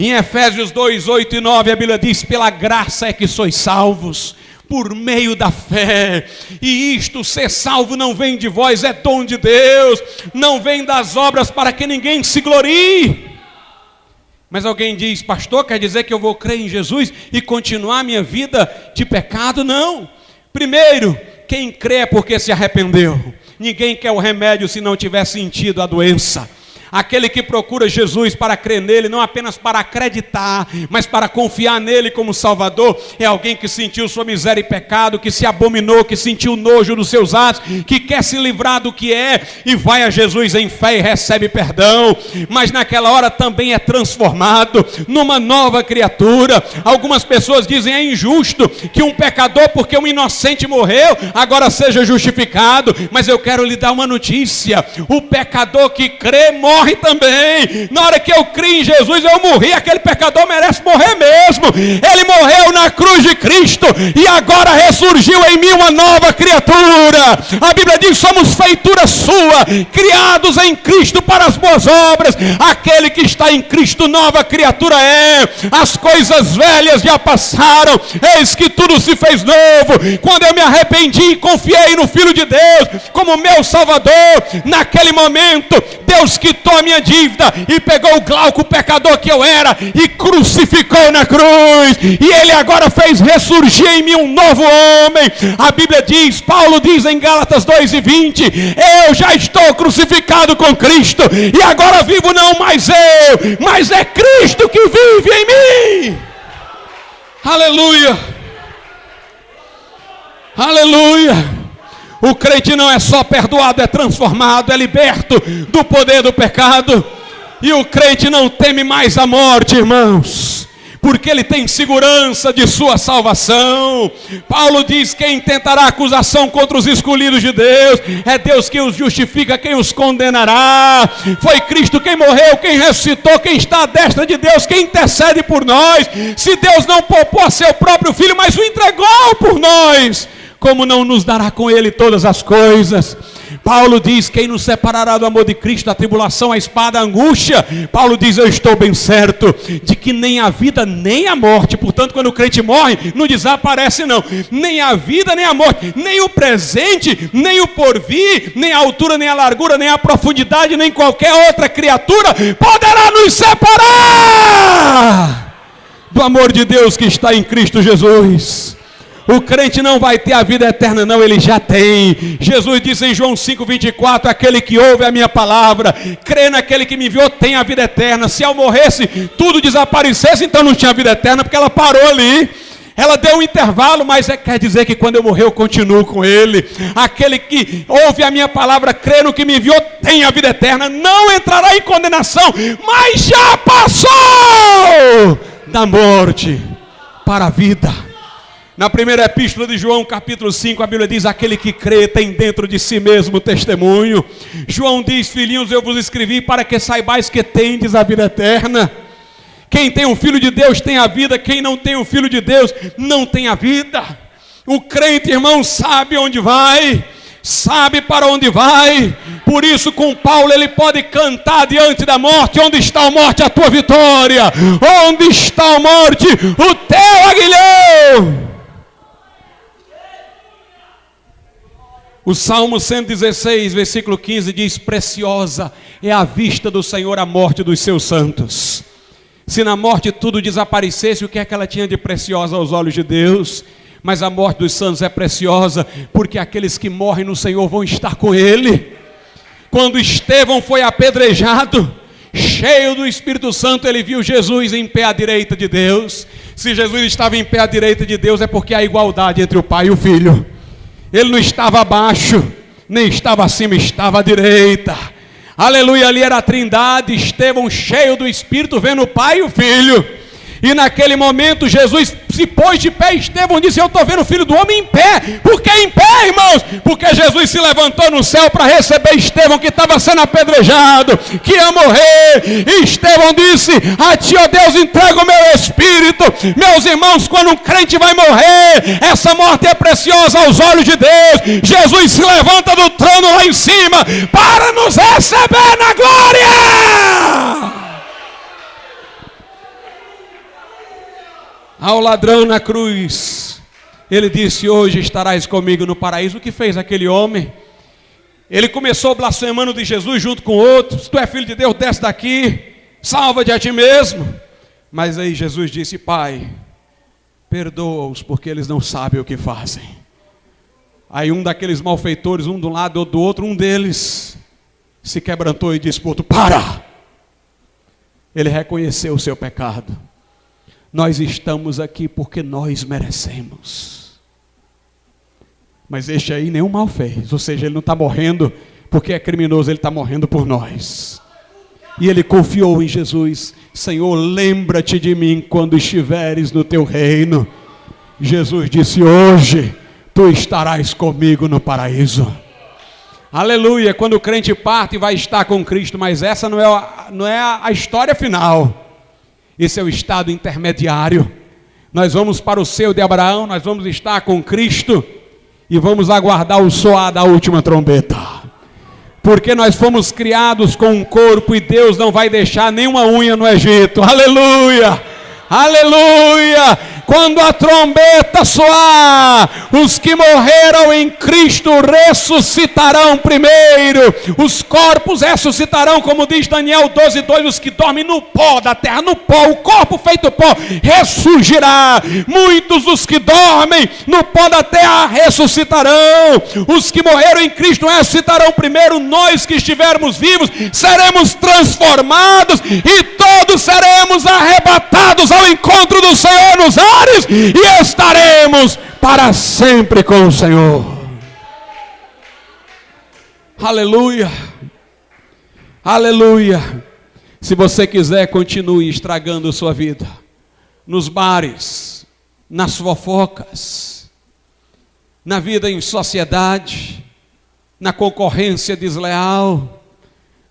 Em Efésios 2, 8 e 9, a Bíblia diz: pela graça é que sois salvos, por meio da fé. E isto, ser salvo, não vem de vós, é dom de Deus, não vem das obras para que ninguém se glorie. Mas alguém diz: pastor, quer dizer que eu vou crer em Jesus e continuar minha vida de pecado? Não. Primeiro, quem crê é porque se arrependeu. Ninguém quer o remédio se não tiver sentido a doença. Aquele que procura Jesus para crer nele, não apenas para acreditar, mas para confiar nele como Salvador, é alguém que sentiu sua miséria e pecado, que se abominou, que sentiu nojo dos seus atos, que quer se livrar do que é, e vai a Jesus em fé e recebe perdão, mas naquela hora também é transformado numa nova criatura. Algumas pessoas dizem: é injusto que um pecador, porque um inocente morreu, agora seja justificado. Mas eu quero lhe dar uma notícia: o pecador que crê morre também. Na hora que eu criei em Jesus, eu morri. Aquele pecador merece morrer mesmo. Ele morreu na cruz de Cristo e agora ressurgiu em mim uma nova criatura. A Bíblia diz: somos feitura sua, criados em Cristo para as boas obras. Aquele que está em Cristo, nova criatura é. As coisas velhas já passaram, eis que tudo se fez novo. Quando eu me arrependi e confiei no Filho de Deus como meu Salvador, naquele momento Deus quitou a minha dívida e pegou o Glauco, o pecador que eu era, e crucificou na cruz, e ele agora fez ressurgir em mim um novo homem. A Bíblia diz, Paulo diz em Gálatas 2:20: eu já estou crucificado com Cristo, e agora vivo não mais eu, mas é Cristo que vive em mim. Aleluia, aleluia. O crente não é só perdoado, é transformado, é liberto do poder do pecado. E o crente não teme mais a morte, irmãos, porque ele tem segurança de sua salvação. Paulo diz: quem tentará acusação contra os escolhidos de Deus? É Deus quem os justifica, quem os condenará. Foi Cristo quem morreu, quem ressuscitou, quem está à destra de Deus, quem intercede por nós. Se Deus não poupou a seu próprio Filho, mas o entregou por nós, como não nos dará com ele todas as coisas? Paulo diz: quem nos separará do amor de Cristo? A tribulação, a espada, a angústia. Paulo diz: eu estou bem certo de que nem a vida nem a morte. Portanto, quando o crente morre, não desaparece não. Nem a vida nem a morte, nem o presente, nem o porvir, nem a altura, nem a largura, nem a profundidade, nem qualquer outra criatura poderá nos separar do amor de Deus que está em Cristo Jesus. O crente não vai ter a vida eterna, não, ele já tem. Jesus disse em João 5:24: aquele que ouve a minha palavra, crê naquele que me enviou, tem a vida eterna. Se ao morresse tudo desaparecesse, então não tinha vida eterna, porque ela parou ali. Ela deu um intervalo, mas quer dizer que quando eu morrer eu continuo com ele. Aquele que ouve a minha palavra, crê no que me enviou, tem a vida eterna, não entrará em condenação, mas já passou da morte para a vida. Na primeira epístola de João, capítulo 5, a Bíblia diz: aquele que crê tem dentro de si mesmo testemunho. João diz: filhinhos, eu vos escrevi para que saibais que tendes a vida eterna. Quem tem o Filho de Deus tem a vida, quem não tem o Filho de Deus não tem a vida. O crente, irmão, sabe onde vai, sabe para onde vai. Por isso, com Paulo, ele pode cantar diante da morte: onde está a morte, a tua vitória? Onde está a morte, o teu aguilhão? O Salmo 116, versículo 15 diz: preciosa é a vista do Senhor a morte dos seus santos. Se na morte tudo desaparecesse, o que é que ela tinha de preciosa aos olhos de Deus? Mas a morte dos santos é preciosa, porque aqueles que morrem no Senhor vão estar com Ele. Quando Estevão foi apedrejado, cheio do Espírito Santo, ele viu Jesus em pé à direita de Deus. Se Jesus estava em pé à direita de Deus, é porque há igualdade entre o Pai e o Filho. Ele não estava abaixo, nem estava acima, estava à direita. Aleluia, ali era a Trindade. Estevão, cheio do Espírito, vendo o Pai e o Filho. E naquele momento Jesus se pôs de pé. Estevão disse: eu estou vendo o Filho do Homem em pé. Por que em pé, irmãos? Porque Jesus se levantou no céu para receber Estevão, que estava sendo apedrejado, que ia morrer. E Estevão disse: a ti, ó Deus, entrego o meu espírito. Meus irmãos, quando um crente vai morrer, essa morte é preciosa aos olhos de Deus. Jesus se levanta do trono lá em cima para nos receber na glória. Ao ladrão na cruz, ele disse: hoje estarás comigo no paraíso. O que fez aquele homem? Ele começou blasfemando de Jesus junto com outros: tu é filho de Deus, desce daqui, salva-te a ti mesmo. Mas aí Jesus disse: Pai, perdoa-os, porque eles não sabem o que fazem. Aí um daqueles malfeitores, um de um lado ou do outro, um deles se quebrantou e disse para o outro: para! Ele reconheceu o seu pecado. Nós estamos aqui porque nós merecemos. Mas este aí nenhum mal fez. Ou seja, ele não está morrendo porque é criminoso, ele está morrendo por nós. E ele confiou em Jesus. Senhor, lembra-te de mim quando estiveres no teu reino. Jesus disse: hoje tu estarás comigo no paraíso. Aleluia. Quando o crente parte, vai estar com Cristo. Mas essa não é a história final. Esse é o estado intermediário. Nós vamos para o seio de Abraão, nós vamos estar com Cristo e vamos aguardar o soar da última trombeta. Porque nós fomos criados com um corpo e Deus não vai deixar nenhuma unha no Egito. Aleluia! Aleluia! Quando a trombeta soar, os que morreram em Cristo ressuscitarão primeiro. Os corpos ressuscitarão, como diz Daniel 12:2, os que dormem no pó da terra, no pó, o corpo feito pó ressurgirá. Muitos dos que dormem no pó da terra ressuscitarão. Os que morreram em Cristo ressuscitarão primeiro. Nós que estivermos vivos seremos transformados e todos seremos arrebatados ao encontro do Senhor nos ares e estaremos para sempre com o Senhor. Aleluia, aleluia. Se você quiser, continue estragando sua vida nos bares, nas fofocas, na vida em sociedade, na concorrência desleal.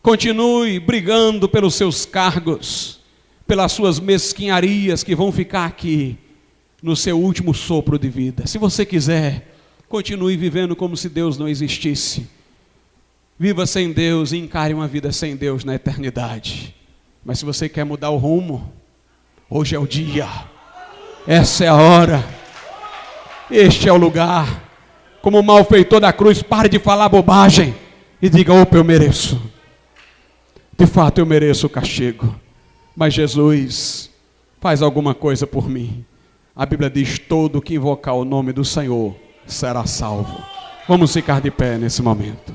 Continue brigando pelos seus cargos, pelas suas mesquinharias que vão ficar aqui no seu último sopro de vida. Se você quiser, continue vivendo como se Deus não existisse. Viva sem Deus e encare uma vida sem Deus na eternidade. Mas se você quer mudar o rumo, hoje é o dia, essa é a hora, este é o lugar. Como malfeitor da cruz, pare de falar bobagem e diga: opa, eu mereço. De fato eu mereço o castigo, mas Jesus faz alguma coisa por mim. A Bíblia diz: todo que invocar o nome do Senhor será salvo. Vamos ficar de pé nesse momento.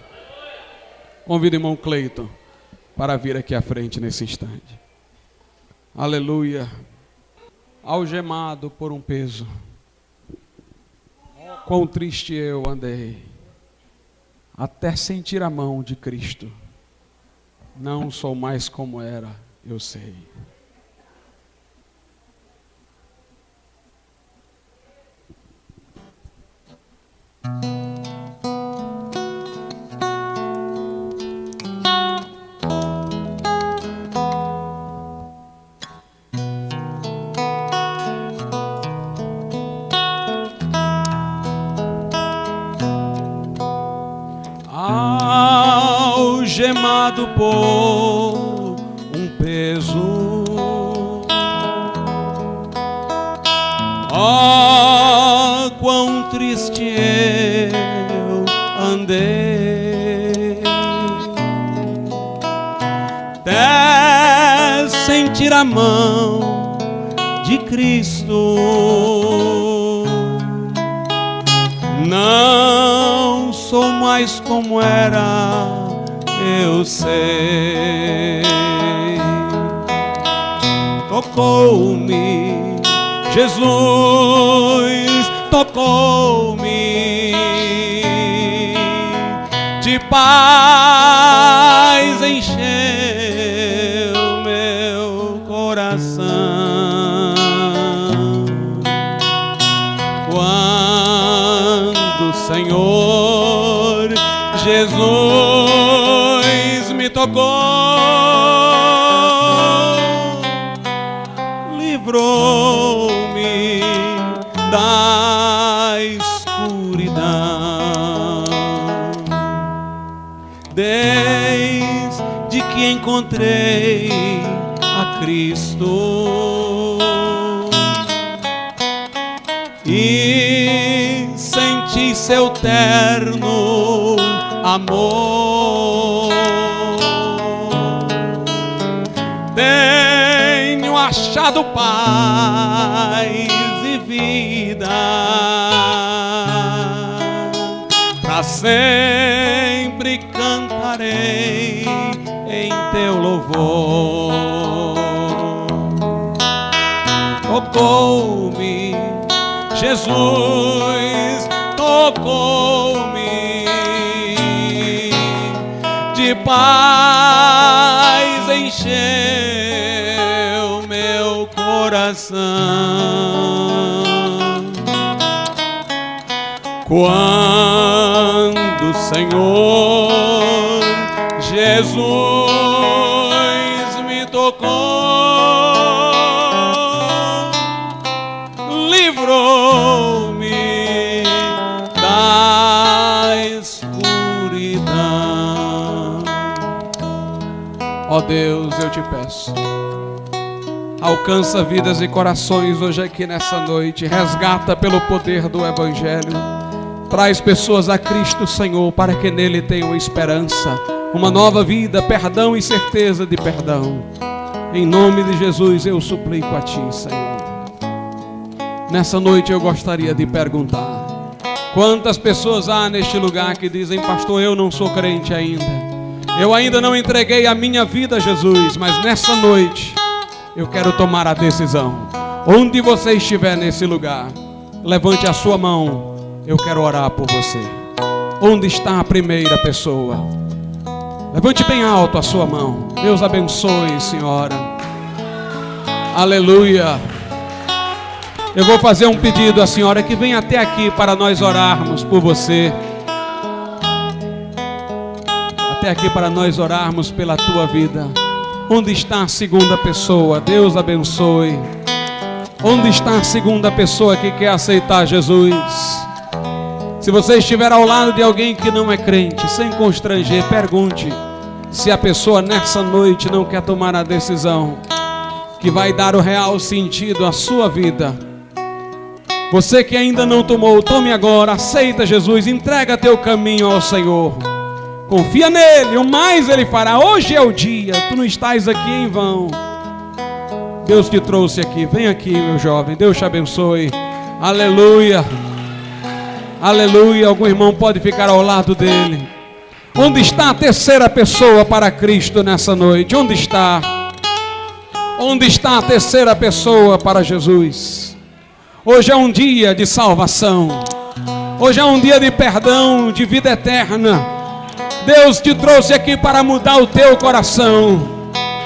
Convido o irmão Cleiton para vir aqui à frente nesse instante. Aleluia. Algemado por um peso, quão triste eu andei, até sentir a mão de Cristo. Não sou mais como era, eu sei. Algemado por um peso, oh, quão triste eu andei, até sentir a mão de Cristo. Não sou mais como era, eu sei. Tocou-me, Jesus tocou-me, de paz encheu meu coração. Quando o Senhor Jesus me tocou, livrou-me da escuridão. Desde que encontrei a Cristo e senti seu terno amor, tenho achado paz e vida, pra sempre cantarei em teu louvor. Tocou-me, Jesus tocou-me, de paz encheu meu coração. Quando o Senhor Jesus me tocou, livrou-me da escuridão. Ó Deus, eu te peço, alcança vidas e corações hoje aqui nessa noite, resgata pelo poder do Evangelho, traz pessoas a Cristo, Senhor, para que nele tenham esperança, uma nova vida, perdão e certeza de perdão. Em nome de Jesus eu suplico a Ti, Senhor. Nessa noite eu gostaria de perguntar: quantas pessoas há neste lugar que dizem, pastor, eu não sou crente ainda, eu ainda não entreguei a minha vida a Jesus, mas nessa noite eu quero tomar a decisão. Onde você estiver nesse lugar, levante a sua mão, eu quero orar por você. Onde está a primeira pessoa? Levante bem alto a sua mão. Deus abençoe, senhora. Aleluia. Eu vou fazer um pedido à senhora que venha até aqui para nós orarmos por você. Até aqui para nós orarmos pela tua vida. Onde está a segunda pessoa? Deus abençoe. Onde está a segunda pessoa que quer aceitar Jesus? Se você estiver ao lado de alguém que não é crente, sem constranger, pergunte se a pessoa nessa noite não quer tomar a decisão que vai dar o real sentido à sua vida. Você que ainda não tomou, tome agora, aceita Jesus, entrega teu caminho ao Senhor. Confia nele, o mais ele fará. Hoje é o dia, tu não estás aqui em vão. Deus te trouxe aqui, vem aqui, meu jovem, Deus te abençoe. Aleluia. Aleluia, algum irmão pode ficar ao lado dele. Onde está a terceira pessoa para Cristo nessa noite? Onde está? Onde está a terceira pessoa para Jesus? Hoje é um dia de salvação. Hoje é um dia de perdão, de vida eterna. Deus te trouxe aqui para mudar o teu coração,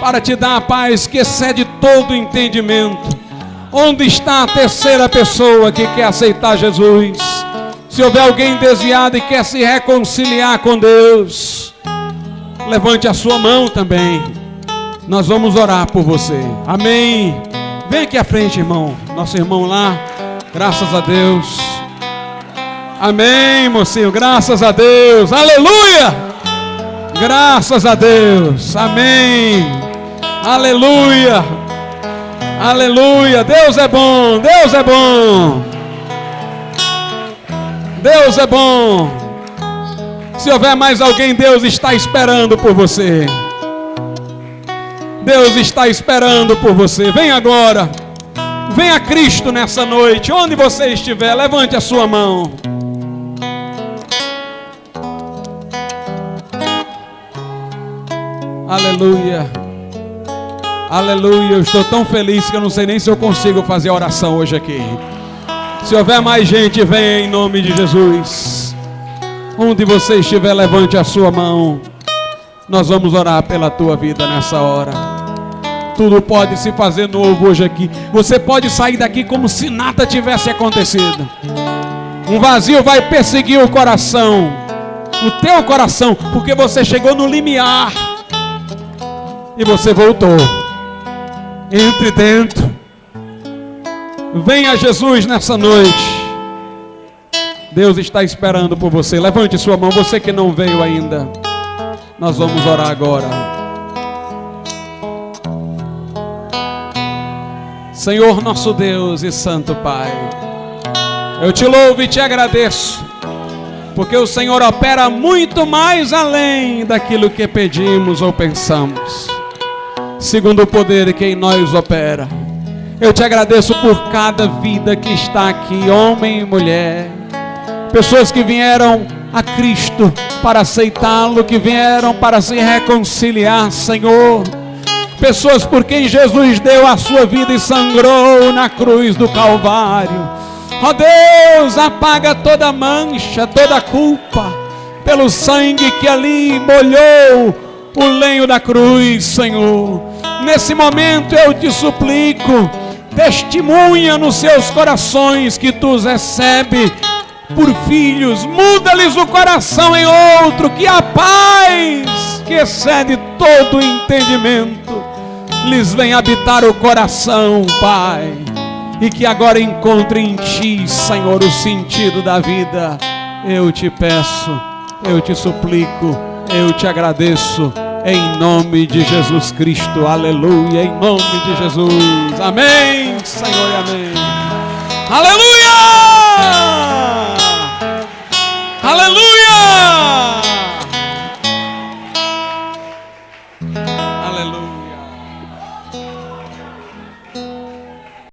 para te dar a paz que excede todo entendimento. Onde está a terceira pessoa que quer aceitar Jesus? Se houver alguém desviado e quer se reconciliar com Deus, levante a sua mão também. Nós vamos orar por você. Amém. Vem aqui à frente, irmão. Nosso irmão lá. Graças a Deus. Amém, mocinho. Graças a Deus. Aleluia. Graças a Deus. Amém. Aleluia. Aleluia. Deus é bom. Deus é bom. Deus é bom. Se houver mais alguém, Deus está esperando por você. Deus está esperando por você. Vem agora. Venha a Cristo nessa noite. Onde você estiver, levante a sua mão. Aleluia. Aleluia. Eu estou tão feliz que eu não sei nem se eu consigo fazer a oração hoje aqui. Se houver mais gente, venha em nome de Jesus. Onde você estiver, levante a sua mão. Nós vamos orar pela tua vida nessa hora. Tudo pode se fazer novo hoje aqui. Você pode sair daqui como se nada tivesse acontecido. Um vazio vai perseguir o coração, o teu coração, porque você chegou no limiar e você voltou. Entre dentro. Venha Jesus nessa noite. Deus está esperando por você. Levante sua mão, você que não veio ainda. Nós vamos orar agora. Senhor nosso Deus e Santo Pai, eu te louvo e te agradeço, porque o Senhor opera muito mais além daquilo que pedimos ou pensamos, segundo o poder que em nós opera. Eu te agradeço por cada vida que está aqui, homem e mulher, pessoas que vieram a Cristo para aceitá-lo, que vieram para se reconciliar, Senhor, pessoas por quem Jesus deu a sua vida e sangrou na cruz do Calvário. Ó Deus, apaga toda mancha, toda culpa, pelo sangue que ali molhou o lenho da cruz, Senhor. Nesse momento eu te suplico, testemunha nos seus corações que tu os recebe por filhos, muda-lhes o coração em outro, que a paz que excede todo entendimento lhes venha habitar o coração, Pai, e que agora encontre em ti, Senhor, o sentido da vida. Eu te peço, eu te suplico, eu te agradeço, em nome de Jesus Cristo, aleluia, em nome de Jesus, amém, Senhor, e amém, aleluia.